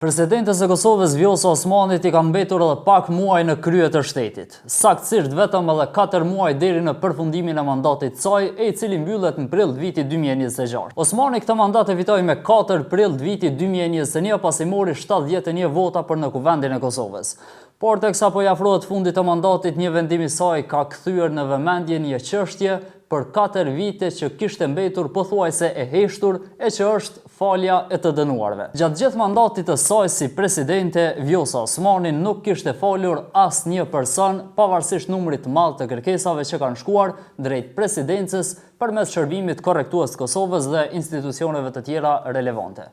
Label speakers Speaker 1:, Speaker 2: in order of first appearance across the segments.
Speaker 1: Presidentës e Kosovës Vjosa Osmanit i ka mbetur edhe pak muaj në krye të shtetit. Saktësisht vetëm edhe 4 muaj deri në përfundimin e mandatit të saj, i cili mbyllet në prill të vitit 2026. Osmani këtë mandat e fitoi me 4 prill të vitit 2021 pasi mori 71 vota për në Kuvendin e Kosovës. Por teksa po i afrohet fundit të mandatit, një vendim i saj ka kthyer në vëmendje një çështje për 4 vite që kishte mbetur pothuajse e heshtur e që është falja e të dënuarve. Gjatë gjithë mandatit të saj si presidente, Vjosa Osmani nuk kishte falur asnjë person, pavarësisht numrit të madh të kërkesave që kanë shkuar drejt presidencës përmes shërbimit korrektues të Kosovës dhe institucioneve të tjera relevante.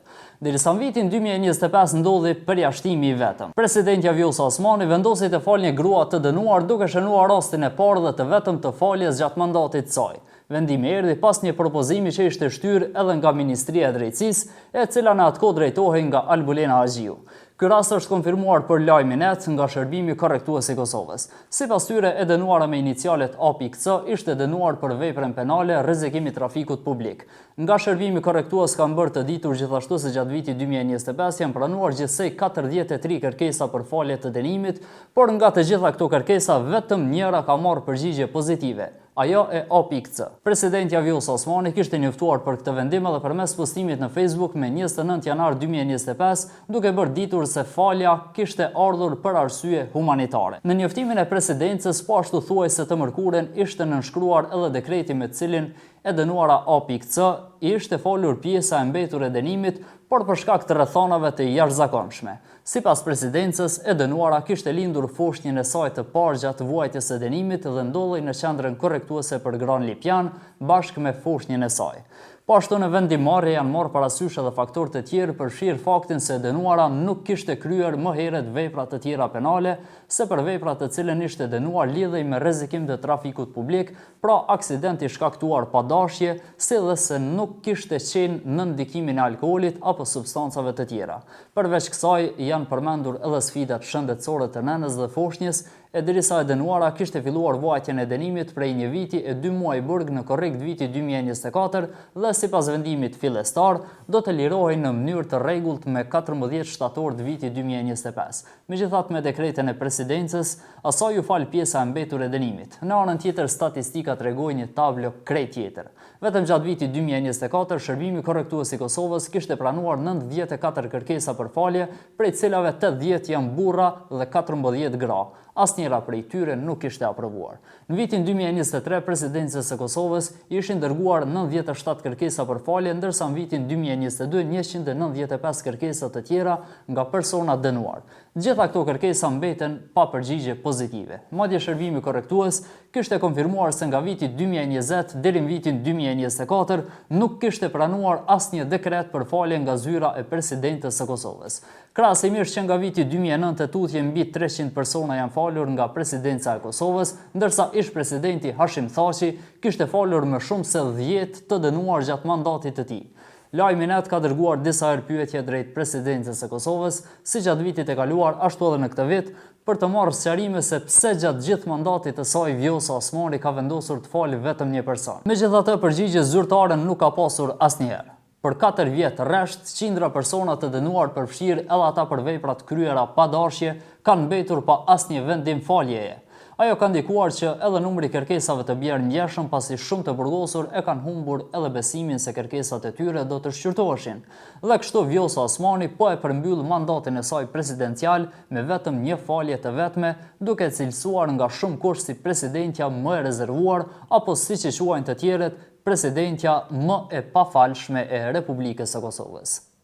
Speaker 1: Derisa në vitin 2025 ndodhi përjashtimi i vetëm. Presidentja Vjosa Osmani vendosi të falë një grua të dënuar duke shënuar rastin e parë dhe të vetëm të faljes gjatë mandatit të saj. Vendimi erdhi pas një propozimi që ishte shtyrë edhe nga Ministria e Drejtësisë, e cila në atë kohë drejtohej nga Albulena Agjiu. Ky rast është konfirmuar për lajmin nga shërbimi korrektues i Kosovës. Sipas tyre, e dënuara me inicialet A.C. ishte dënuar për veprën penale rrezikimi trafikut publik. Nga shërbimi korrektues kanë bërë të ditur gjithashtu se gjatë vitit 2025 janë pranuar gjithsej 43 kërkesa për falje të dënimit, por nga të gjitha këto kërkesa vetëm njëra ka marrë përgjigje pozitive. Ajo e A.C. Presidentja Vjosa Osmani kishte njoftuar për këtë vendim edhe përmes postimit në Facebook me 29 janar 2025, duke bërë ditur se falja kishte ardhur për arsye humanitare. Në njoftimin e presidencës, po ashtu thuajse të mërkurën, ishte nënshkruar edhe dekreti me të cilin e dënuara A.C. ishte folur pjesa e mbetur e dënimit, por për shkak të rrethonave të jashtëzakonshme. Sipas presidencës, e dënuara kishte lindur foshnjën e saj të parë gjatë vuajtjes së dënimit dhe ndodhej në qendrën korrektuese për Gran Lipjan bashkë me foshnjën e saj. Po ashtu në vendimarrje janë marrë parasysh edhe faktorë të tjerë përfshirë faktin se e dënuara nuk kishte kryer më herët vepra të tjera penale, se për veprat të cilën ishte dënuar lidhej me rrezikim të trafikut publik, pra aksident i shkaktuar pa dashje, si dhe se nuk kishte qenë në ndikimin e alkoolit apo substancave të tjera. Përveç kësaj janë përmendur edhe sfidat shëndetësore të nënës dhe foshnjës, e derisa e dënuara kishte filluar vuajtjen e dënimit prej 1 viti e 2 muaj burg në korrekt viti 2024 dhe sipas vendimit fillestar do të lirohej në mënyrë të rregullt me 14 shtator të vitit 2025. Megjithatë, me dekretin e presidencës, asaj u fal pjesa e mbetur e dënimit. Në anën tjetër, statistika tregojnë një tablo krejt tjetër. Vetëm gjatë vitit 2024, shërbimi korrektues i Kosovës kishte pranuar 94 kërkesa për falje, prej cilave 80 janë burra dhe 14 gra. Asnjëra prej tyre nuk ishte aprovuar. Në vitin 2023, presidencës së Kosovës ishin dërguar 97 kërkesa për falje, ndërsa në vitin 2022 195 kërkesa të tjera nga persona dënuar. Gjitha këto kërkesa mbeten pa përgjigje pozitive. Madje shërbimi korrektues kishte konfirmuar se nga viti 2020 deri në vitin 2024 nuk kishte pranuar asnjë dekret për falje nga zyra e presidentës së Kosovës. Krahasimisht që nga viti 2009 tutje mbi 300 persona janë falur nga presidenca e Kosovës, ndërsa ish presidenti Hashim Thaçi kishte falur më shumë se 10 të dënuar gjatë mandatit të tij. Lajmi ka dërguar disa herë pyetje drejt presidencës së Kosovës, si gjatë vitit e kaluar, ashtu edhe në këtë vit, për të marrë sqarime se pse gjatë gjithë mandatit të saj Vjosa Osmani ka vendosur të falë vetëm një person. Megjithatë, përgjigje zyrtare nuk ka pasur asnjëherë. Për 4 vjet rresht, qindra persona të dënuar përfshirë edhe ata për veprat kryera pa dashje kanë mbetur pa asnjë vendim faljeje. Ajo ka ndikuar që edhe numri kërkesave të bjerë ngjeshëm pasi shumë të burgosur e kanë humbur edhe besimin se kërkesat e tyre do të shqyrtoheshin. Dhe kështu Vjosa Osmani po e përmbyll mandatin e saj presidencial me vetëm një falje të vetme, duke cilësuar nga shumë kush si presidentja më e rezervuar apo siç e quajnë të tjerët, presidentja më e pafalshme e Republikës së Kosovës.